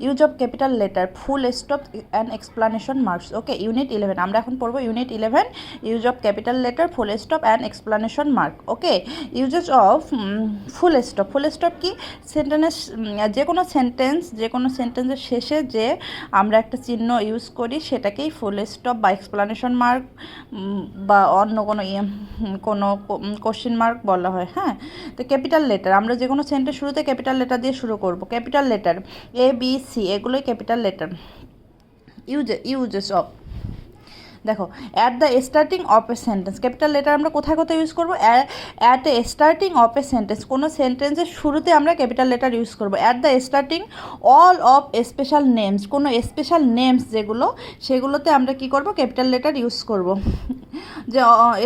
Use of capital letter, full stop and explanation marks. Okay, unit 11 আমরা এখন পড়বো unit 11, use of capital letter, full stop and explanation mark. Okay, uses of full stop. Full stop কি? Sentence, যে কোনো সেন্টেন্সের শেষে যে আমরা একটা চিহ্ন ইউজ করি সেটাকেই ফুল স্টপ বা এক্সপ্লানেশন মার্ক বা অন্য কোনো কোশ্চেন মার্ক বলা হয়। হ্যাঁ, তো ক্যাপিটাল লেটার, আমরা যে কোনো সেন্টেন্স শুরুতে ক্যাপিটাল লেটার দিয়ে শুরু করব। ক্যাপিটাল লেটার ABC, এগুলোই ক্যাপিটাল লেটার। ইউজেস অফ, দেখো, at the starting of a sentence, capital letter আমরা কোথায় কোথায় ইউজ করবো? At a starting of a sentence, কোনো সেন্টেন্সের শুরুতে আমরা ক্যাপিটাল লেটার ইউজ করবো। At the starting all of special names, কোনো স্পেশাল নেমস যেগুলো, সেগুলোতে আমরা কি করব? ক্যাপিটাল লেটার ইউজ করব। যে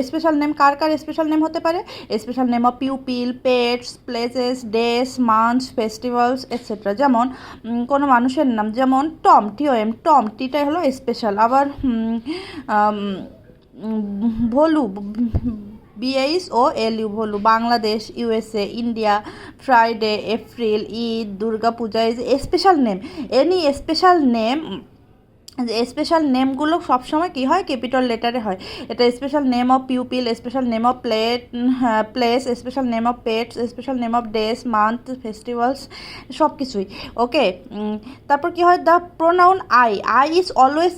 স্পেশাল নেম, কার কার স্পেশাল নেম হতে পারে? Special name of people, pets, places, days, months, festivals etcetera. যেমন কোনো মানুষের নাম, যেমন টম, TOM, টম, টিটাই হলো স্পেশাল। আবার ভোলু, BASOLU, ভোলু, Bangladesh, USA, India, Friday, April, Eid, Durga Puja, is special name. Any special name, special নেমগুলো সবসময় কী হয়? ক্যাপিটাল লেটারে হয়। এটা special name of people, special name of place, special name of pets, special name of days, month, festivals, সব কিছুই। ওকে, তারপর কী হয়? The pronoun I is always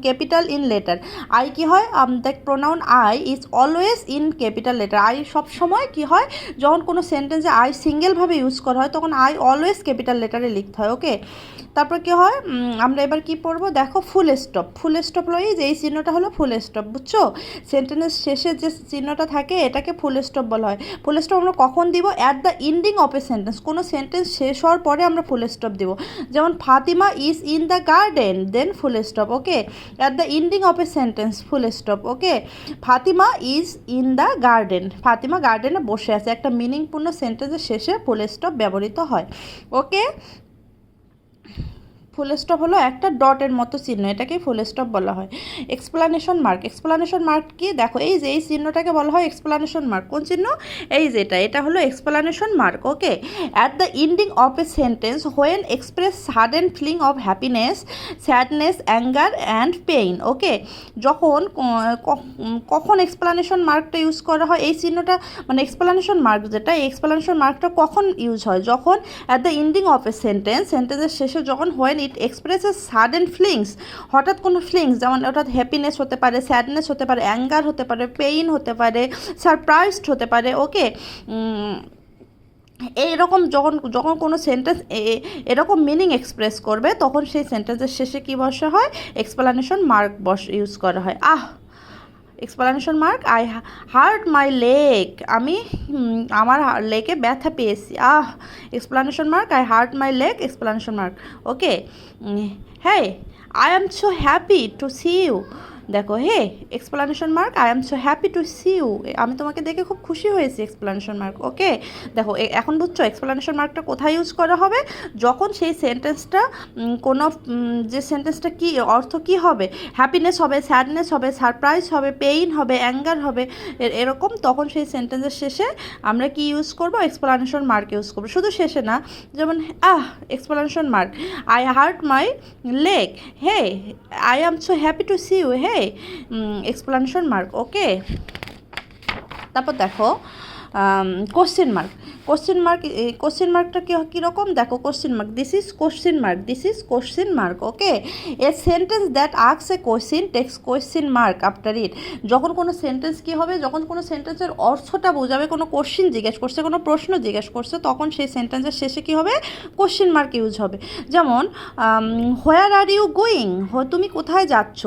capital in letter. I কী হয়? The pronoun I is always in capital letter. I সবসময় কী হয়? যখন কোনো সেন্টেন্সে আই সিঙ্গেলভাবে ইউজ করা হয় তখন আই অলওয়েজ ক্যাপিটাল লেটারে লিখতে হয়। ওকে, তারপর কী হয়? আমরা এবার কি পড়বো? দেখো, ফুল স্টপ। ফুল স্টপ হলো এই চিহ্নটা হলো ফুল স্টপ, বুঝছো? সেন্টেন্সের শেষে যে চিহ্নটা থাকে এটাকে ফুল স্টপ বলা হয়। ফুল স্টপ আমরা কখন দিব? At the ending of a sentence, কোনো সেন্টেন্স শেষ হওয়ার পরে আমরা ফুল স্টপ দিব। যেমন Fatima is in the garden, then full stop. Okay, at the ending of a sentence full stop. Okay, Fatima is in the garden, Fatima গার্ডেনে বসে আছে। একটা মিনিংপূর্ণ সেন্টেন্সের শেষে ফুল স্টপ ব্যবহৃত হয়। ওকে, ফুল স্টপ হলো একটা ডটের মতো চিহ্ন, এটাকে ফুল স্টপ বলা হয়। এক্সপ্লানেশন মার্ক, এক্সপ্লানেশন মার্ক কি? দেখো, এই যে এই চিহ্নটাকে বলা হয় এক্সপ্লানেশন মার্ক। কোন চিহ্ন? এই যে এটা হলো explanation mark. Okay, at the ending of a sentence when express sudden feeling of happiness, sadness, anger and pain. Okay, যখন কখন এক্সপ্লানেশন মার্কটা ইউজ করা হয়? এই চিহ্নটা মানে এক্সপ্লানেশন মার্ক যেটা, এই এক্সপ্লানেশন মার্কটা কখন ইউজ হয়? যখন অ্যাট দ্য এন্ডিং অফ এ সেন্টেন্সের শেষে যখন when it expresses sudden feelings, হঠাৎ কোনো ফিলিংস, যেমন ওটা হ্যাপিনেস হতে পারে, স্যাডনেস হতে পারে, অ্যাঙ্গার হতে পারে, পেইন হতে পারে, সারপ্রাইজড হতে পারে। ওকে, এইরকম যখন যখন কোনো সেন্টেন্স এরকম মিনিং এক্সপ্রেস করবে তখন সেই সেন্টেন্সের শেষে কী বসা হয়? এক্সপ্লানেশন মার্ক ইউজ করা হয়। Explanation mark, I hurt my leg, আমি আমার লেগে ব্যথা পেয়েছি। Explanation mark, I hurt my leg, explanation mark. Okay, হ্যাঁ, I am so happy to see you, দেখো, hey, explanation mark, I am so happy to see you, আমি তোমাকে দেখে খুব খুশি হয়েছি, এক্সপ্লানেশন মার্ক। ওকে, দেখো, এখন বুঝছো এক্সপ্লানেশন মার্কটা কোথায় ইউজ করা হবে? যখন সেই সেন্টেন্সটা কোনো যে সেন্টেন্সটা কি অর্থ কী হবে? হ্যাপিনেস হবে, স্যাডনেস হবে, সারপ্রাইজ হবে, পেইন হবে, অ্যাঙ্গার হবে, এরকম, তখন সেই সেন্টেন্সের শেষে আমরা কি ইউজ করবো? এক্সপ্লানেশন মার্ক ইউজ করবো। শুধু শেষে না, যেমন explanation mark, I hurt my leg, hey, I am so happy to see you, hey, explanation mark. Okay, তারপর দেখো কোশ্চেন মার্ক। কোশ্চেন মার্কটা কীরকম? দেখো, question mark, this is question mark, this is question mark. Okay, a sentence that asks a question takes question mark after it. যখন কোনো sentence কী হবে? যখন কোনো সেন্টেন্সের অর্থটা বোঝাবে, কোনো কোশ্চেন জিজ্ঞেস করছে, কোনো প্রশ্ন জিজ্ঞেস করছে, তখন সেই সেন্টেন্সের শেষে কী হবে? কোশ্চেন মার্ক ইউজ হবে। যেমন হোয়ার আর ইউ গোয়িং, তুমি কোথায় যাচ্ছ,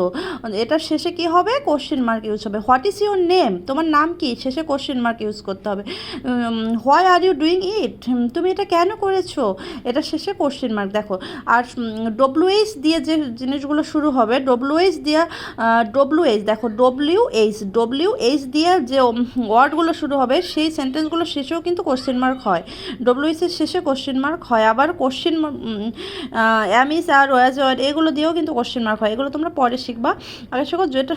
এটার শেষে কী হবে? কোশ্চেন মার্ক ইউজ হবে। হোয়াট ইজ ইউর নেম, তোমার নাম কি, শেষে কোশ্চেন মার্ক ইউজ করতে হবে। Why are you doing it, তুমি এটা কেন করেছো, এটা শেষে কোশ্চেন মার্ক। দেখো, আর ডব্লিউএইচ দিয়ে যে জিনিসগুলো শুরু হবে, ডব্লিউএইচ দেখো, ডব্লিউএইচ দিয়ে যে ওয়ার্ডগুলো শুরু হবে সেই সেন্টেন্সগুলো শেষেও কিন্তু কোশ্চেন মার্ক হয়। ডব্লিউএইচের শেষে কোশ্চেন মার্ক হয়। আবার question am is are was were, এগুলো দিয়েও কিন্তু কোশ্চেন মার্ক হয়। এগুলো তোমরা পরে শিখবা। আগে শেখো যেটা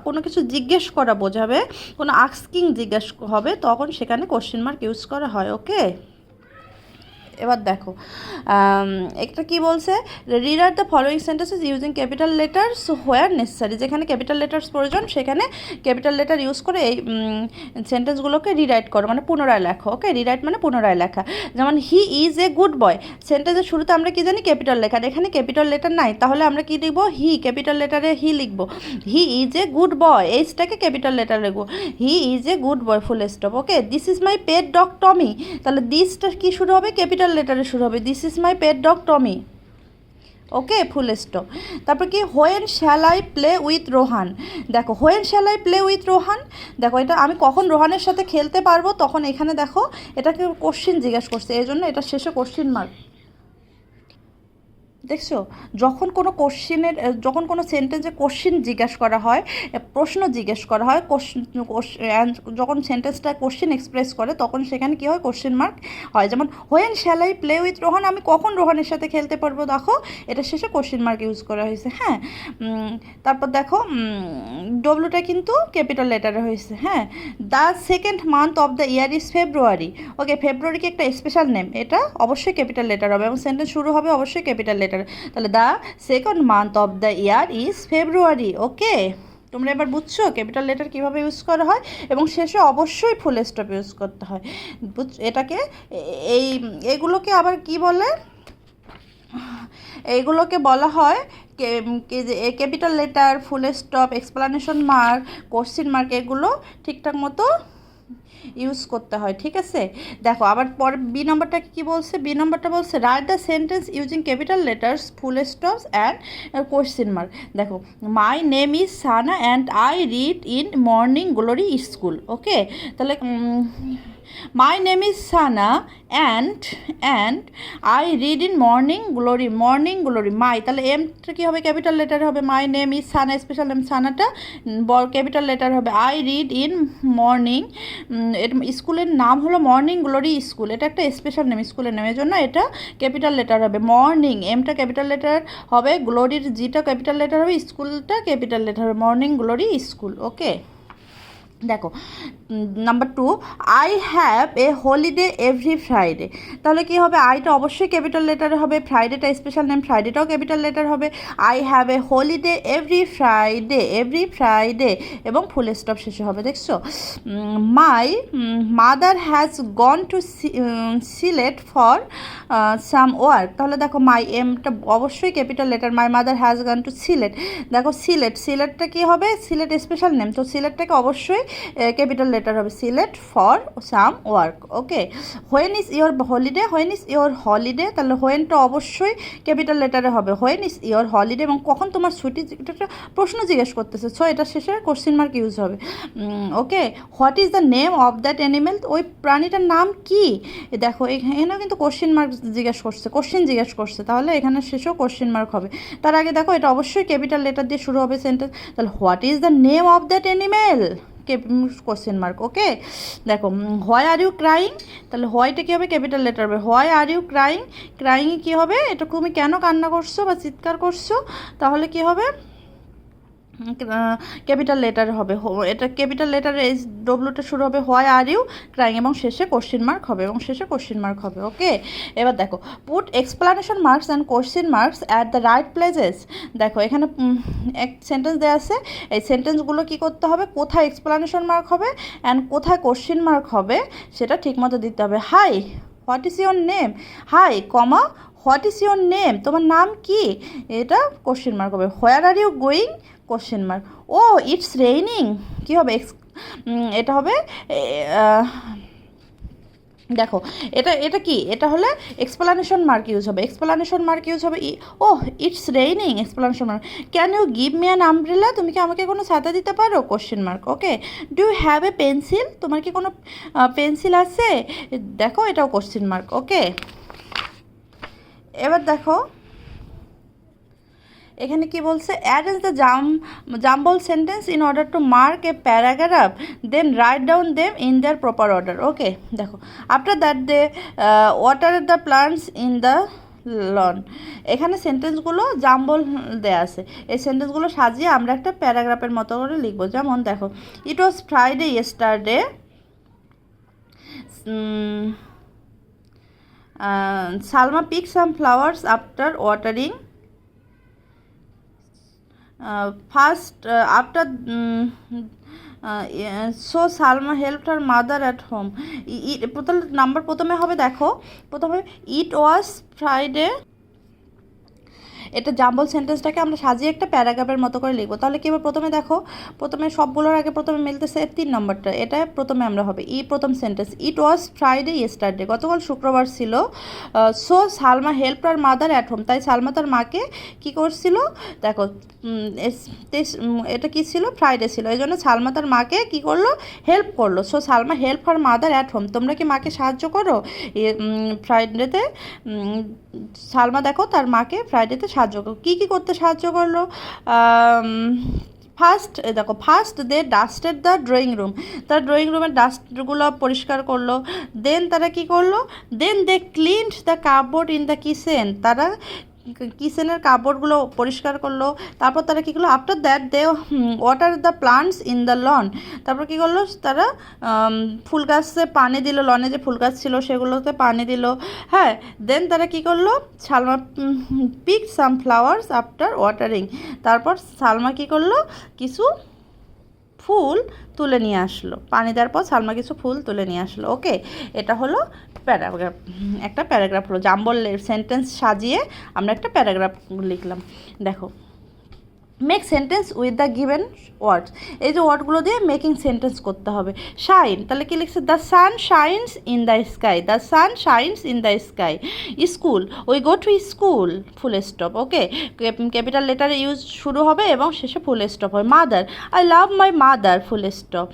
কোনো কিছু জিজ্ঞেস করা বোঝাবে, কোনো আস্কিং জিজ্ঞেস হবে, তখন সেখানে কোশ্চেন মার্ক ইউজ করা হয়। ওকে, এবার দেখো একটা কি বলছে, read out the following sentences using capital letters where necessary, যেখানে ক্যাপিটাল লেটার্স প্রয়োজন সেখানে ক্যাপিটাল লেটার ইউজ করে এই সেন্টেন্সগুলোকে রিরাইট করো, মানে পুনরায় লেখো। ওকে, রিরাইট মানে পুনরায় লেখা। যেমন হি ইজ এ গুড বয়, সেন্টেন্সের শুরুতে আমরা কি জানি ক্যাপিটাল লেটার, এখানে ক্যাপিটাল লেটার নাই, তাহলে আমরা কি লিখবো, হি ক্যাপিটাল লেটারে হি লিখবো। He is a good boy, এইচটাকে ক্যাপিটাল লেটার লিখবো, he is a good boy full stop. Okay, this is my pet dog Tommy, তাহলে দিসটা কি শুরু হবে, ক্যাপিটাল লেটারে শুরু হবে, this is my pet dog Tommy. Okay, full stop. তারপর কি, when shall I play with Rohan, দেখো when shall I play with Rohan, দেখো এটা আমি কখন রোহানের সাথে খেলতে পারবো, তখন এখানে দেখো এটাকে কোশ্চিন জিজ্ঞাসা করছে, এই জন্য এটা শেষে কোশ্চিন মার্ক। দেখছো, যখন কোনো কোশ্চেনের, যখন কোনো সেন্টেন্সে কোশ্চিন জিজ্ঞাসা করা হয়, প্রশ্ন জিজ্ঞেস করা হয়, যখন সেন্টেন্সটা কোশ্চিন এক্সপ্রেস করে তখন সেখানে কী হয়, কোশ্চিন মার্ক হয়। যেমন when shall I play with Rohan, আমি কখন রোহানের সাথে খেলতে পারবো, দেখো এটা শেষে কোশ্চিন মার্ক ইউজ করা হয়েছে। হ্যাঁ, তারপর দেখো ডব্লুটা কিন্তু ক্যাপিটাল লেটারে হয়েছে। হ্যাঁ, the second month of the year is February. Okay, ফেব্রুয়ারিকে একটা স্পেশাল নেম, এটা অবশ্যই ক্যাপিটাল লেটার হবে এবং সেন্টেন্স শুরু হবে অবশ্যই ক্যাপিটাল লেটার, তাহলে the second month of the year is February. Okay, তোমরা এবার বুঝছো ক্যাপিটাল লেটার কীভাবে ইউজ করা হয়, এবং শেষে অবশ্যই ফুল স্টপ ইউজ করতে হয়। এটাকে এইগুলোকে আবার কি বলে, এইগুলোকে বলা হয় capital letter, full stop, explanation mark, question mark, এগুলো ঠিকঠাক মতো ইউজ করতে হয়। ঠিক আছে, দেখো আবার পরে বি নম্বরটা কি বলছে, বি নম্বরটা বলছে write the sentence using capital letters, full stops and question mark. দেখো, my name is Sana and I read in Morning Glory school. Okay, তাহলে my name is Sana and I read in Morning Glory, my, তাহলে এমটা কী হবে, capital letter হবে, my name is Sana, special name সানাটা capital letter হবে, I read in Morning, স্কুলের নাম হলো মর্নিং গ্লোরি স্কুল, এটা একটা স্পেশাল নেম, স্কুলের নাম, এর জন্য এটা ক্যাপিটাল লেটার হবে। মর্নিং এমটা ক্যাপিটাল লেটার হবে, গ্লোরির জিটা ক্যাপিটাল লেটার হবে, স্কুলটা ক্যাপিটাল লেটার হবে, মর্নিং গ্লোরি স্কুল। ওকে, দেখো number 2, I have a holiday every Friday, তাহলে কী হবে, আইটা অবশ্যই ক্যাপিটাল লেটারে হবে, ফ্রাইডেটা স্পেশাল নেম, ফ্রাইডেটাও ক্যাপিটাল লেটার হবে, I have a holiday every Friday এবং ফুল স্টপ শেষে হবে। দেখছো, my mother has gone to Sylhet for some work, তাহলে দেখো মাই এমটা অবশ্যই capital letter, my mother has gone to Sylhet, দেখো সিলেটটা কী হবে, সিলেট স্পেশাল নেম, তো সিলেটটাকে অবশ্যই ক্যাপিটাল লেটার হবে, Sylhet for some work. Okay, when is your holiday, তাহলে হোয়েনটা অবশ্যই ক্যাপিটাল লেটারে হবে, হোয়েন ইজ ইয়োর হলিডে, এবং কখন তোমার ছুটি, এটা একটা প্রশ্ন জিজ্ঞেস করতেছে, সো এটা শেষে কোশ্চিন মার্ক ইউজ হবে। Okay, what is the name of that animal, ওই প্রাণীটার নাম কি, দেখো এখানেও কিন্তু কোশ্চিন জিজ্ঞেস করছে, তাহলে এখানে শেষেও কোশ্চিন মার্ক হবে। তার আগে দেখো এটা অবশ্যই ক্যাপিটাল লেটার দিয়ে শুরু হবে সেন্টেন্স, তাহলে what is the name of that animal, question mark. Okay, দেখো হোয়াই আর ইউ ক্রাইং, তাহলে হোয়াইটা কী হবে, ক্যাপিটাল লেটার হবে, হোয়াই আর ইউ ক্রাইংয়ে কী হবে, এটা তুমি কেন কান্না করছো বা চিৎকার করছো, তাহলে কী হবে, ক্যাপিটাল লেটার হবে, এটা ক্যাপিটাল লেটার এস ডব্লুটা শুরু হবে, হোয়াই আর ইউ ক্রাইং, এবং শেষে কোশ্চিন মার্ক হবে। ওকে, এবার দেখো put explanation marks and question marks at the right places, দেখো এখানে এক সেন্টেন্স দেওয়া আছে, এই সেন্টেন্সগুলো কী করতে হবে, কোথায় এক্সপ্লানেশন মার্ক হবে অ্যান্ড কোথায় কোশ্চিন মার্ক হবে সেটা ঠিকমতো দিতে হবে। Hi, what is your name, hi comma what is your name, তোমার নাম কি, এটা কোশ্চিন মার্ক হবে। Where are you going, question mark. Oh it's raining, কী হবে, এটা হবে, দেখো এটা কি, এটা হলে এক্সপ্লানেশন মার্ক ইউজ হবে, oh it's raining, explanation mark. Can you give me an umbrella, তুমি কি আমাকে কোনো ছাতা দিতে পারো, question mark. Okay, do you have a pencil, তোমার কি কোনো পেন্সিল আছে, দেখো এটাও কোশ্চেন মার্ক। ওকে, এবার দেখো এখানে কি বলছে, arrange the jumble sentence in order to mark a paragraph, then write down them in their proper order. Okay, দেখো after that they water the plants in the lawn, এখানে সেন্টেন্সগুলো জাম্বল দেয়া আছে, এই সেন্টেন্সগুলো সাজিয়ে আমরা একটা প্যারাগ্রাফের মতো করে লিখবো। যেমন দেখো, it was Friday yesterday, Salma pick some flowers after watering first after so Salma help her mother at home. প্রথমে হবে, দেখো প্রথমে ইট ওয়াজ ফ্রাইডে, এটা জাম্বল সেন্টেন্সটাকে আমরা সাজিয়ে একটা প্যারাগ্রাফের মতো করে লিখবো। তাহলে কি হবে, প্রথমে দেখো, প্রথমে সবগুলোর আগে প্রথমে মিলতেছে 3 নম্বরটা, এটা প্রথমে আমরা হবে প্রথম sentence, it was Friday yesterday, গতকাল শুক্রবার ছিল। So Salma help her mother at home, তাই সালমা তার মাকে কি করছিল, দেখো এটা কি ছিল, ফ্রাইডে ছিল, এই জন্য সালমা তার মাকে কি করলো, হেল্প করলো। So Salma help her mother at home, তোমরা কি মাকে সাহায্য করো ফ্রাইডেতে? সালমা দেখো তার মাকে ফ্রাইডেতে সাহায্য করো, কী কী করতে সাহায্য করলো? First they dusted the drawing room, তারা ড্রয়িং রুমের ডাস্টগুলো পরিষ্কার করলো। দেন তারা কি করলো, then they cleaned the cupboard in the kitchen, তারা কিচেনের কাপড়গুলো পরিষ্কার করলো। তারপর তারা কী করলো, after that they water the plants in the lawn, তারপর কী করলো, তারা ফুল গাছে পানি দিল, লনে যে ফুল গাছ ছিল সেগুলোতে পানি দিল। হ্যাঁ, দেন তারা কী করলো, Salma pick some flowers after watering, তারপর সালমা কী করলো, কিছু ফুল তুলে নিয়ে আসলো, পানি দেওয়ার পর সালমা কিছু ফুল তুলে নিয়ে আসলো। ওকে, এটা হলো প্যারাগ্রাফ, একটা প্যারাগ্রাফ হলো, জাম্বল সেন্টেন্স সাজিয়ে আমরা একটা প্যারাগ্রাফ লিখলাম। দেখো, make sentence with the given words, এই যে ওয়ার্ডগুলো দিয়ে মেকিং সেন্টেন্স করতে হবে। শাইন, তাহলে কি লিখছে, the sun shines in the sky, the sun shines in the sky. School, we go to school, full stop. Okay, capital লেটারে ইউজ শুরু হবে এবং শেষে ফুল স্টপ হয়। Mother, I love my mother, full stop.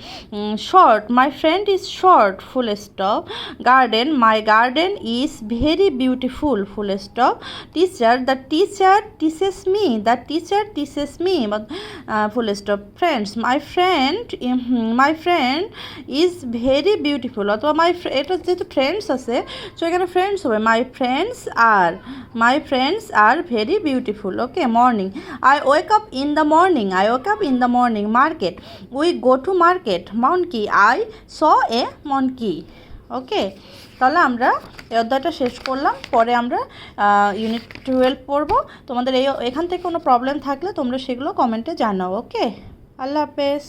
Short, my friend is short, full stop. Garden, my garden is very beautiful, full stop. Teacher, the teacher teaches me, the teacher teaches me, full stop. Friends, my friend is very beautiful, অথবা এটা যেহেতু friends আছে তো এখানে friends হবে, my friends are very beautiful. Okay, morning, I wake up in the morning. Market, we go to market. Monkey, I saw a monkey. Okay, তাহলে আমরা এই অধ্যায়টা শেষ করলাম, পরে আমরা ইউনিট 12 পড়বো। তোমাদের এখান থেকে কোনো প্রবলেম থাকলে তোমরা সেগুলো কমেন্টে জানাও। ওকে, আল্লাহ হাফেজ।